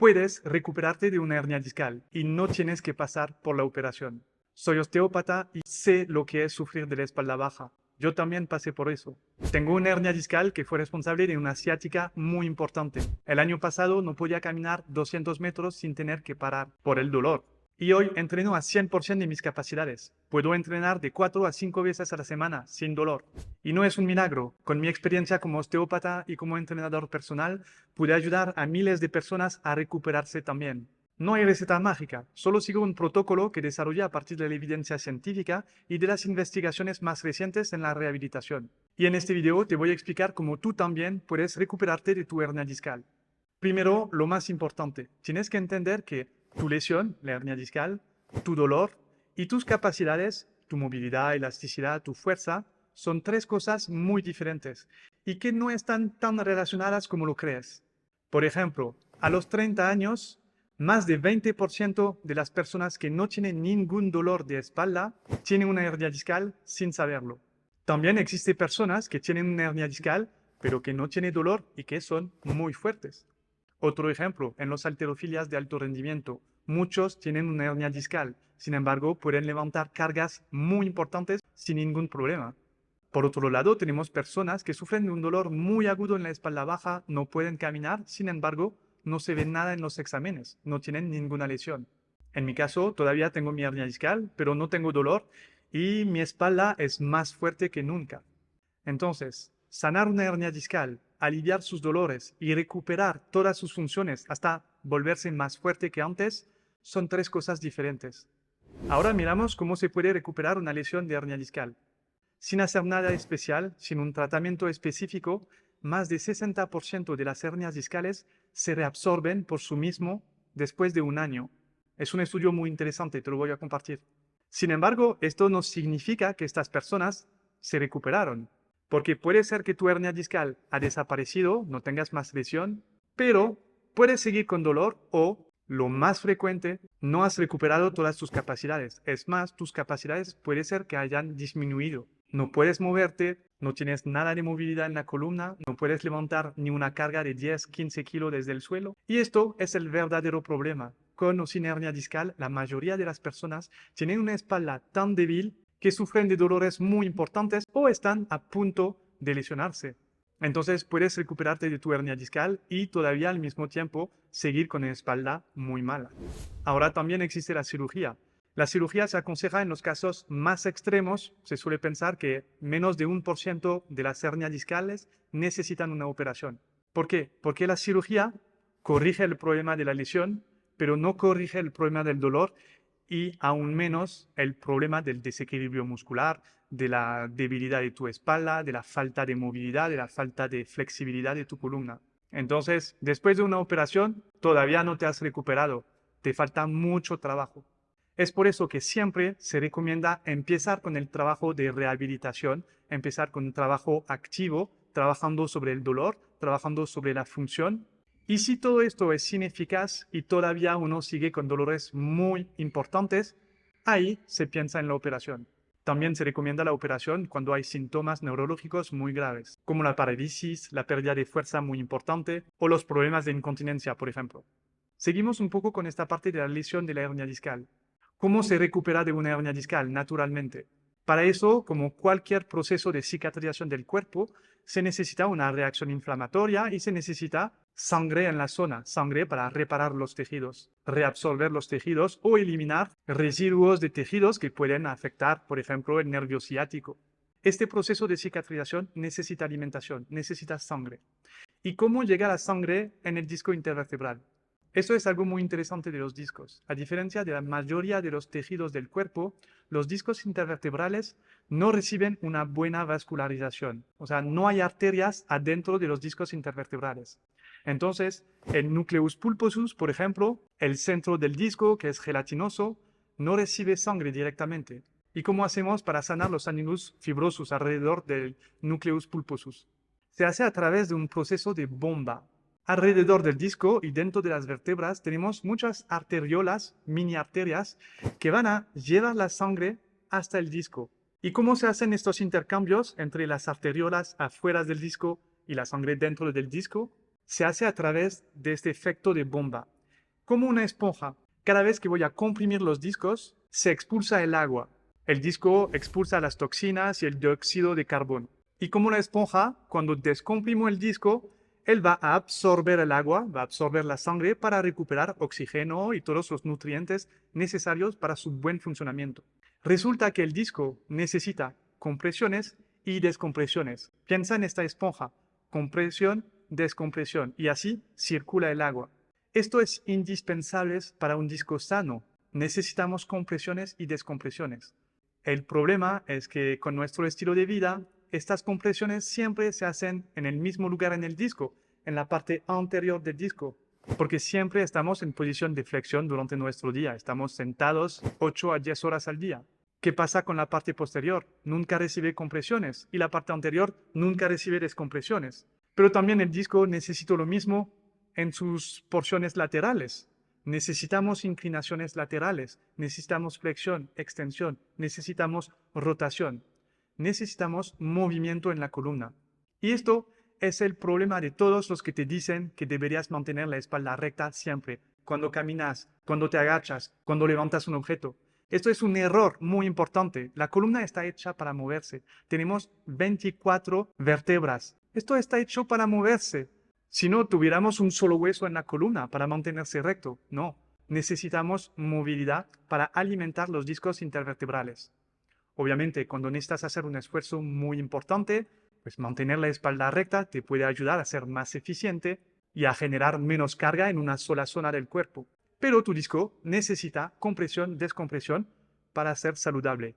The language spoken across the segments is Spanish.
puedes recuperarte de una hernia discal y no tienes que pasar por la operación. Soy osteópata y sé lo que es sufrir de la espalda baja. Yo también pasé por eso. Tengo una hernia discal que fue responsable de una ciática muy importante. El año pasado no podía caminar 200 metros sin tener que parar por el dolor. Y hoy entreno a 100% de mis capacidades. Puedo entrenar de 4 a 5 veces a la semana sin dolor. Y no es un milagro. Con mi experiencia como osteópata y como entrenador personal, pude ayudar a miles de personas a recuperarse también. No hay receta mágica, solo sigo un protocolo que desarrollé a partir de la evidencia científica y de las investigaciones más recientes en la rehabilitación. Y en este video te voy a explicar cómo tú también puedes recuperarte de tu hernia discal. Primero, lo más importante, tienes que entender que tu lesión, la hernia discal, tu dolor y tus capacidades, tu movilidad, elasticidad, tu fuerza, son tres cosas muy diferentes y que no están tan relacionadas como lo crees. Por ejemplo, a los 30 años, más de 20% de las personas que no tienen ningún dolor de espalda tienen una hernia discal sin saberlo. También existen personas que tienen una hernia discal pero que no tienen dolor y que son muy fuertes. Otro ejemplo, en los halterofilias de alto rendimiento, muchos tienen una hernia discal, sin embargo pueden levantar cargas muy importantes sin ningún problema. Por otro lado, tenemos personas que sufren de un dolor muy agudo en la espalda baja, no pueden caminar, sin embargo, no se ve nada en los exámenes, no tienen ninguna lesión. En mi caso, todavía tengo mi hernia discal, pero no tengo dolor y mi espalda es más fuerte que nunca. Entonces, sanar una hernia discal, aliviar sus dolores y recuperar todas sus funciones hasta volverse más fuerte que antes, son tres cosas diferentes. Ahora miramos cómo se puede recuperar una lesión de hernia discal. Sin hacer nada especial, sin un tratamiento específico, más de 60% de las hernias discales se reabsorben por sí mismo después de un año. Es un estudio muy interesante, te lo voy a compartir. Sin embargo, esto no significa que estas personas se recuperaron, porque puede ser que tu hernia discal ha desaparecido, no tengas más lesión, pero puedes seguir con dolor o, lo más frecuente, no has recuperado todas tus capacidades. Es más, tus capacidades puede ser que hayan disminuido. No puedes moverte, no tienes nada de movilidad en la columna, no puedes levantar ni una carga de 10, 15 kilos desde el suelo. Y esto es el verdadero problema. Con o sin hernia discal, la mayoría de las personas tienen una espalda tan débil que sufren de dolores muy importantes o están a punto de lesionarse. Entonces puedes recuperarte de tu hernia discal y todavía al mismo tiempo seguir con una espalda muy mala. Ahora también existe la cirugía. La cirugía se aconseja en los casos más extremos. Se suele pensar que menos de 1% de las hernias discales necesitan una operación. ¿Por qué? Porque la cirugía corrige el problema de la lesión, pero no corrige el problema del dolor y aún menos el problema del desequilibrio muscular, de la debilidad de tu espalda, de la falta de movilidad, de la falta de flexibilidad de tu columna. Entonces, después de una operación, todavía no te has recuperado. Te falta mucho trabajo. Es por eso que siempre se recomienda empezar con el trabajo de rehabilitación, empezar con un trabajo activo, trabajando sobre el dolor, trabajando sobre la función. Y si todo esto es ineficaz y todavía uno sigue con dolores muy importantes, ahí se piensa en la operación. También se recomienda la operación cuando hay síntomas neurológicos muy graves, como la parálisis, la pérdida de fuerza muy importante o los problemas de incontinencia, por ejemplo. Seguimos un poco con esta parte de la lesión de la hernia discal. ¿Cómo se recupera de una hernia discal naturalmente? Para eso, como cualquier proceso de cicatrización del cuerpo, se necesita una reacción inflamatoria y se necesita sangre en la zona, sangre para reparar los tejidos, reabsorber los tejidos o eliminar residuos de tejidos que pueden afectar, por ejemplo, el nervio ciático. Este proceso de cicatrización necesita alimentación, necesita sangre. ¿Y cómo llega la sangre en el disco intervertebral? Eso es algo muy interesante de los discos. A diferencia de la mayoría de los tejidos del cuerpo, los discos intervertebrales no reciben una buena vascularización. O sea, no hay arterias adentro de los discos intervertebrales. Entonces, el nucleus pulposus, por ejemplo, el centro del disco, que es gelatinoso, no recibe sangre directamente. ¿Y cómo hacemos para sanar los annulus fibrosus alrededor del nucleus pulposus? Se hace a través de un proceso de bomba. Alrededor del disco y dentro de las vértebras tenemos muchas arteriolas, mini arterias, que van a llevar la sangre hasta el disco. ¿Y cómo se hacen estos intercambios entre las arteriolas afuera del disco y la sangre dentro del disco? Se hace a través de este efecto de bomba. Como una esponja. Cada vez que voy a comprimir los discos, se expulsa el agua. El disco expulsa las toxinas y el dióxido de carbono. Y como una esponja, cuando descomprimo el disco, él va a absorber el agua, va a absorber la sangre para recuperar oxígeno y todos los nutrientes necesarios para su buen funcionamiento. Resulta que el disco necesita compresiones y descompresiones. Piensa en esta esponja, compresión, descompresión, y así circula el agua. Esto es indispensable para un disco sano. Necesitamos compresiones y descompresiones. El problema es que con nuestro estilo de vida, estas compresiones siempre se hacen en el mismo lugar en el disco, en la parte anterior del disco, porque siempre estamos en posición de flexión durante nuestro día. Estamos sentados 8 a 10 horas al día. ¿Qué pasa con la parte posterior? Nunca recibe compresiones y la parte anterior nunca recibe descompresiones. Pero también el disco necesita lo mismo en sus porciones laterales. Necesitamos inclinaciones laterales, necesitamos flexión, extensión, necesitamos rotación, necesitamos movimiento en la columna. Y esto es el problema de todos los que te dicen que deberías mantener la espalda recta siempre, cuando caminas, cuando te agachas, cuando levantas un objeto. Esto es un error muy importante. La columna está hecha para moverse. Tenemos 24 vértebras. Esto está hecho para moverse. Si no tuviéramos un solo hueso en la columna para mantenerse recto, no. Necesitamos movilidad para alimentar los discos intervertebrales. Obviamente, cuando necesitas hacer un esfuerzo muy importante, pues mantener la espalda recta te puede ayudar a ser más eficiente y a generar menos carga en una sola zona del cuerpo. Pero tu disco necesita compresión, descompresión para ser saludable.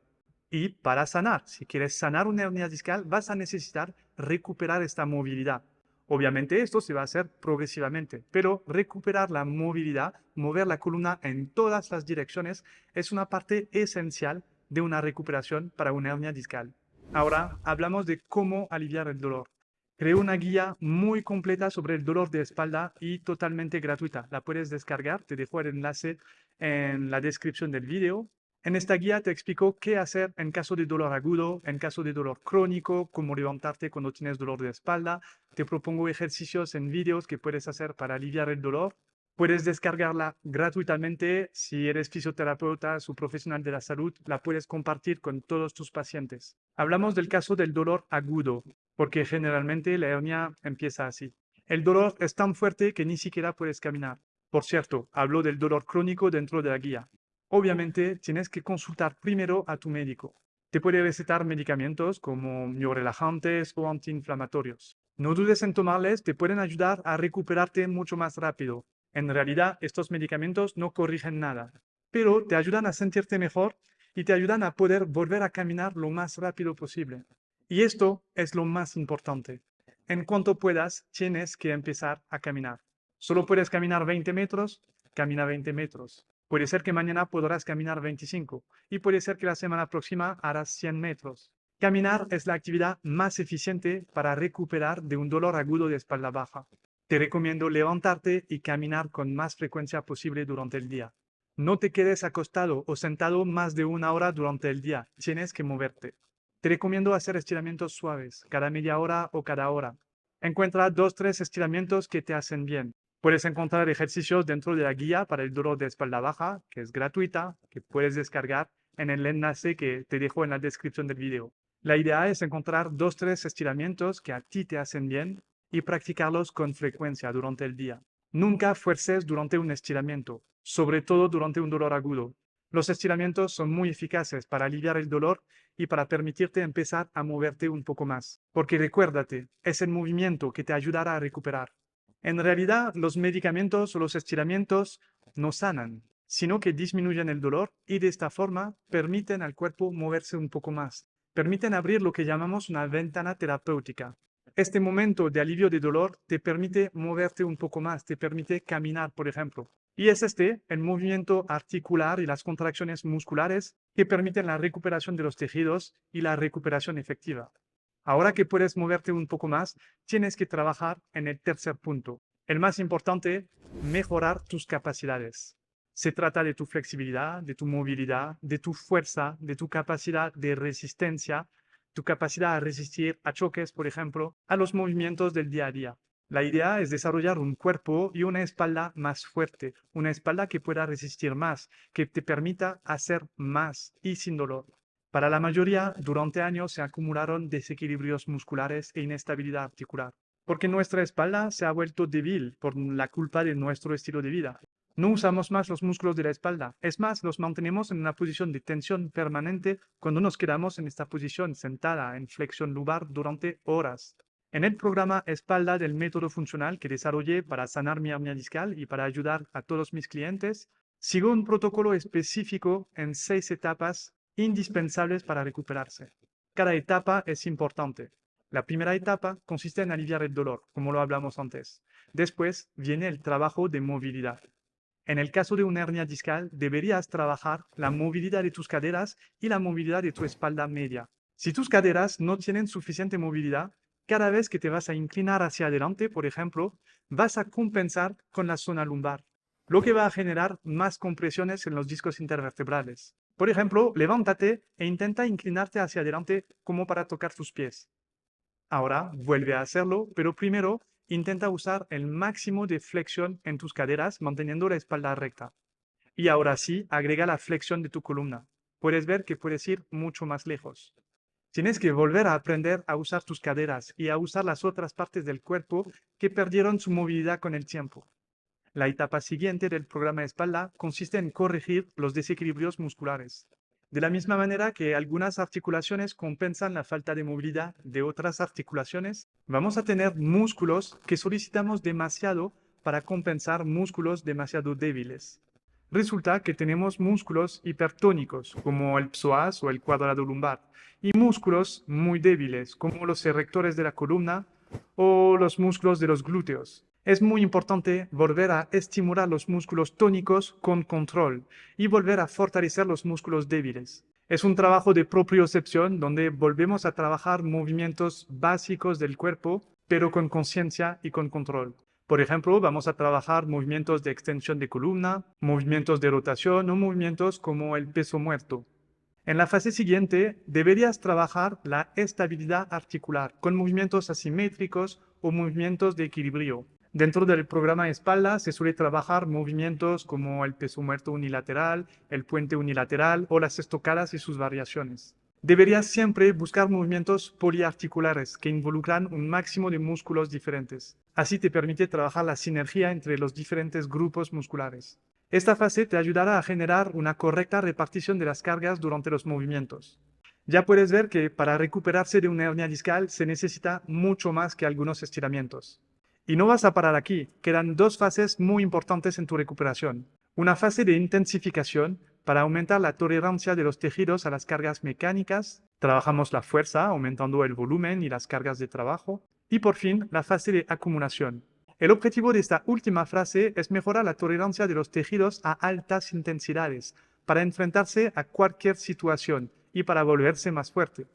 Y para sanar, si quieres sanar una hernia discal, vas a necesitar recuperar esta movilidad. Obviamente esto se va a hacer progresivamente, pero recuperar la movilidad, mover la columna en todas las direcciones, es una parte esencial de una recuperación para una hernia discal. Ahora hablamos de cómo aliviar el dolor. Creé una guía muy completa sobre el dolor de espalda y totalmente gratuita. La puedes descargar, te dejo el enlace en la descripción del video. En esta guía te explico qué hacer en caso de dolor agudo, en caso de dolor crónico, cómo levantarte cuando tienes dolor de espalda. Te propongo ejercicios en vídeos que puedes hacer para aliviar el dolor. Puedes descargarla gratuitamente. Si eres fisioterapeuta o profesional de la salud, la puedes compartir con todos tus pacientes. Hablamos del caso del dolor agudo, porque generalmente la hernia empieza así. El dolor es tan fuerte que ni siquiera puedes caminar. Por cierto, hablo del dolor crónico dentro de la guía. Obviamente, tienes que consultar primero a tu médico. Te puede recetar medicamentos como miorelajantes o antiinflamatorios. No dudes en tomarles, te pueden ayudar a recuperarte mucho más rápido. En realidad, estos medicamentos no corrigen nada, pero te ayudan a sentirte mejor y te ayudan a poder volver a caminar lo más rápido posible. Y esto es lo más importante. En cuanto puedas, tienes que empezar a caminar. Solo puedes caminar 20 metros, camina 20 metros. Puede ser que mañana podrás caminar 25 y puede ser que la semana próxima harás 100 metros. Caminar es la actividad más eficiente para recuperar de un dolor agudo de espalda baja. Te recomiendo levantarte y caminar con más frecuencia posible durante el día. No te quedes acostado o sentado más de una hora durante el día. Tienes que moverte. Te recomiendo hacer estiramientos suaves, cada media hora o cada hora. Encuentra 2-3 estiramientos que te hacen bien. Puedes encontrar ejercicios dentro de la guía para el dolor de espalda baja, que es gratuita, que puedes descargar en el enlace que te dejo en la descripción del video. La idea es encontrar 2-3 estiramientos que a ti te hacen bien y practicarlos con frecuencia durante el día. Nunca fuerces durante un estiramiento, sobre todo durante un dolor agudo. Los estiramientos son muy eficaces para aliviar el dolor y para permitirte empezar a moverte un poco más. Porque recuérdate, es el movimiento que te ayudará a recuperar. En realidad, los medicamentos o los estiramientos no sanan, sino que disminuyen el dolor y de esta forma permiten al cuerpo moverse un poco más. Permiten abrir lo que llamamos una ventana terapéutica. Este momento de alivio de dolor te permite moverte un poco más, te permite caminar, por ejemplo. Y es el movimiento articular y las contracciones musculares que permiten la recuperación de los tejidos y la recuperación efectiva. Ahora que puedes moverte un poco más, tienes que trabajar en el tercer punto. El más importante, mejorar tus capacidades. Se trata de tu flexibilidad, de tu movilidad, de tu fuerza, de tu capacidad de resistencia, tu capacidad a resistir a choques, por ejemplo, a los movimientos del día a día. La idea es desarrollar un cuerpo y una espalda más fuerte, una espalda que pueda resistir más, que te permita hacer más y sin dolor. Para la mayoría, durante años se acumularon desequilibrios musculares e inestabilidad articular, porque nuestra espalda se ha vuelto débil por la culpa de nuestro estilo de vida. No usamos más los músculos de la espalda, es más, los mantenemos en una posición de tensión permanente cuando nos quedamos en esta posición sentada en flexión lumbar durante horas. En el programa Espalda del método funcional que desarrollé para sanar mi hernia discal y para ayudar a todos mis clientes, sigo un protocolo específico en 6 etapas indispensables para recuperarse. Cada etapa es importante. La primera etapa consiste en aliviar el dolor, como lo hablamos antes. Después viene el trabajo de movilidad. En el caso de una hernia discal, deberías trabajar la movilidad de tus caderas y la movilidad de tu espalda media. Si tus caderas no tienen suficiente movilidad, cada vez que te vas a inclinar hacia adelante, por ejemplo, vas a compensar con la zona lumbar, lo que va a generar más compresiones en los discos intervertebrales. Por ejemplo, levántate e intenta inclinarte hacia adelante como para tocar tus pies. Ahora vuelve a hacerlo, pero primero intenta usar el máximo de flexión en tus caderas manteniendo la espalda recta. Y ahora sí, agrega la flexión de tu columna. Puedes ver que puedes ir mucho más lejos. Tienes que volver a aprender a usar tus caderas y a usar las otras partes del cuerpo que perdieron su movilidad con el tiempo. La etapa siguiente del programa de espalda consiste en corregir los desequilibrios musculares. De la misma manera que algunas articulaciones compensan la falta de movilidad de otras articulaciones, vamos a tener músculos que solicitamos demasiado para compensar músculos demasiado débiles. Resulta que tenemos músculos hipertónicos, como el psoas o el cuadrado lumbar, y músculos muy débiles, como los erectores de la columna o los músculos de los glúteos. Es muy importante volver a estimular los músculos tónicos con control y volver a fortalecer los músculos débiles. Es un trabajo de propriocepción donde volvemos a trabajar movimientos básicos del cuerpo, pero con conciencia y con control. Por ejemplo, vamos a trabajar movimientos de extensión de columna, movimientos de rotación o movimientos como el peso muerto. En la fase siguiente, deberías trabajar la estabilidad articular con movimientos asimétricos o movimientos de equilibrio. Dentro del programa espalda se suele trabajar movimientos como el peso muerto unilateral, el puente unilateral o las estocadas y sus variaciones. Deberías siempre buscar movimientos poliarticulares que involucran un máximo de músculos diferentes. Así te permite trabajar la sinergia entre los diferentes grupos musculares. Esta fase te ayudará a generar una correcta repartición de las cargas durante los movimientos. Ya puedes ver que para recuperarse de una hernia discal se necesita mucho más que algunos estiramientos. Y no vas a parar aquí, quedan 2 fases muy importantes en tu recuperación. Una fase de intensificación para aumentar la tolerancia de los tejidos a las cargas mecánicas. Trabajamos la fuerza, aumentando el volumen y las cargas de trabajo. Y por fin, la fase de acumulación. El objetivo de esta última fase es mejorar la tolerancia de los tejidos a altas intensidades, para enfrentarse a cualquier situación y para volverse más fuerte.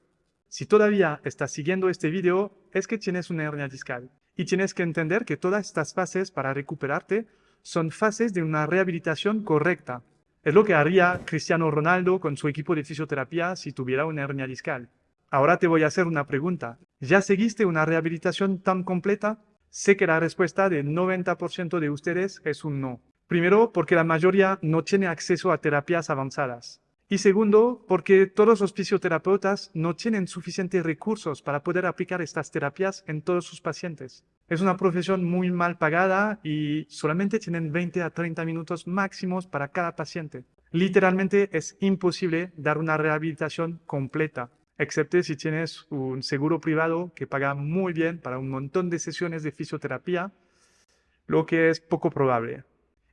Si todavía estás siguiendo este video, es que tienes una hernia discal. Y tienes que entender que todas estas fases para recuperarte son fases de una rehabilitación correcta. Es lo que haría Cristiano Ronaldo con su equipo de fisioterapia si tuviera una hernia discal. Ahora te voy a hacer una pregunta. ¿Ya seguiste una rehabilitación tan completa? Sé que la respuesta del 90% de ustedes es un no. Primero, porque la mayoría no tiene acceso a terapias avanzadas. Y segundo, porque todos los fisioterapeutas no tienen suficientes recursos para poder aplicar estas terapias en todos sus pacientes. Es una profesión muy mal pagada y solamente tienen 20 a 30 minutos máximos para cada paciente. Literalmente es imposible dar una rehabilitación completa, excepto si tienes un seguro privado que paga muy bien para un montón de sesiones de fisioterapia, lo que es poco probable.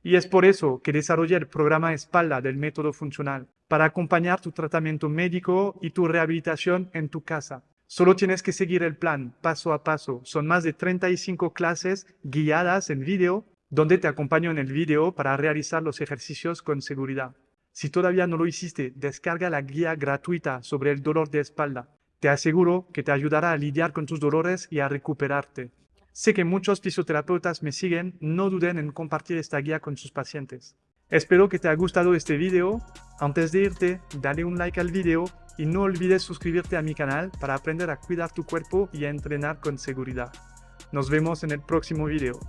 Y es por eso que desarrollé el programa Espalda del método funcional, para acompañar tu tratamiento médico y tu rehabilitación en tu casa. Solo tienes que seguir el plan paso a paso. Son más de 35 clases guiadas en vídeo, donde te acompaño en el vídeo para realizar los ejercicios con seguridad. Si todavía no lo hiciste, descarga la guía gratuita sobre el dolor de espalda. Te aseguro que te ayudará a lidiar con tus dolores y a recuperarte. Sé que muchos fisioterapeutas me siguen, no duden en compartir esta guía con sus pacientes. Espero que te haya gustado este video. Antes de irte, dale un like al video y no olvides suscribirte a mi canal para aprender a cuidar tu cuerpo y a entrenar con seguridad. Nos vemos en el próximo video.